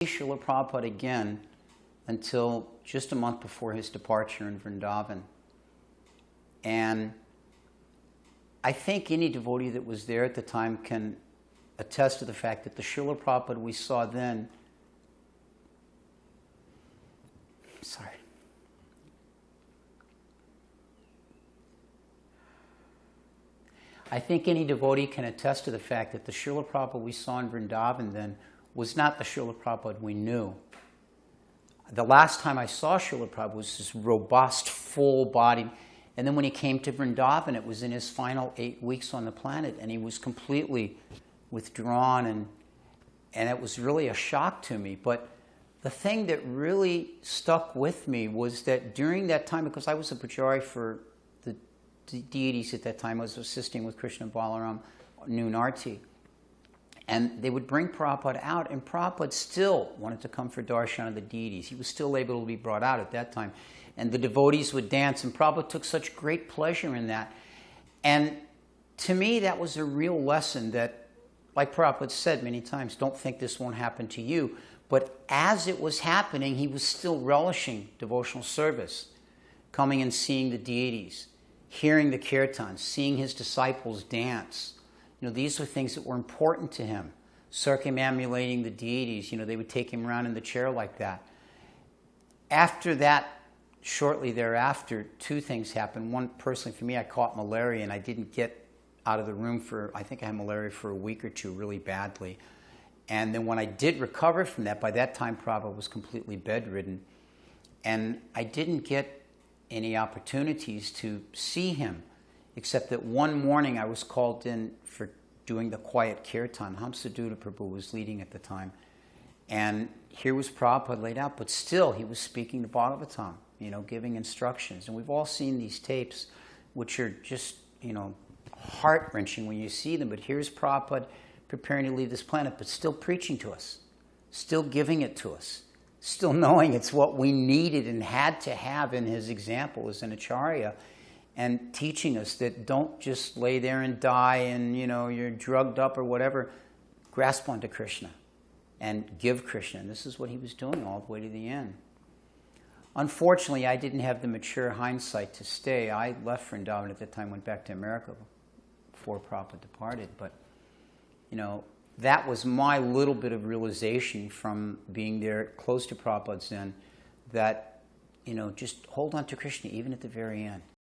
Srila Prabhupada again until just a month before his departure in Vrindavan. And I think any devotee that was there at the time can attest to the fact that the Srila Prabhupada we saw then, I think any devotee can attest to the fact that the Srila Prabhupada we saw in Vrindavan then was not the Srila Prabhupada we knew. The last time I saw Srila Prabhupada was this robust, full-bodied, and then when he came to Vrindavan, it was in his final 8 weeks on the planet, and he was completely withdrawn, and it was really a shock to me. But the thing that really stuck with me was that during that time, because I was a pujari for the deities at that time, I was assisting with Krishna and Balaram noon arti, and they would bring Prabhupada out, and Prabhupada still wanted to come for darshan of the deities. He was still able to be brought out at that time. And the devotees would dance, and Prabhupada took such great pleasure in that. And to me, that was a real lesson that, like Prabhupada said many times, don't think this won't happen to you. But as it was happening, he was still relishing devotional service, coming and seeing the deities, hearing the kirtans, seeing his disciples dance. You know, these were things that were important to him. Circumambulating the deities, you know, they would take him around in the chair like that. After that, shortly thereafter, two things happened. One, personally for me, I caught malaria and I didn't get out of the room for, I think I had malaria for a week or two really badly. And then when I did recover from that, by that time Prabhupada was completely bedridden. And I didn't get any opportunities to see him, except that one morning I was called in for doing the quiet kirtan. Hamsaduta Prabhu was leading at the time. And here was Prabhupada laid out, but still he was speaking the Bhagavatam, you know, giving instructions. And we've all seen these tapes, which are just, you know, heart-wrenching when you see them. But here's Prabhupada preparing to leave this planet, but still preaching to us, still giving it to us, still knowing it's what we needed and had to have in his example as an acharya, and teaching us that don't just lay there and die and, you know, you're drugged up or whatever. Grasp onto Krishna and give Krishna. And this is what he was doing all the way to the end. Unfortunately, I didn't have the mature hindsight to stay. I left Vrindavan at that time, went back to America before Prabhupada departed. But, you know, that was my little bit of realization from being there close to Prabhupada's end, that, you know, just hold on to Krishna even at the very end.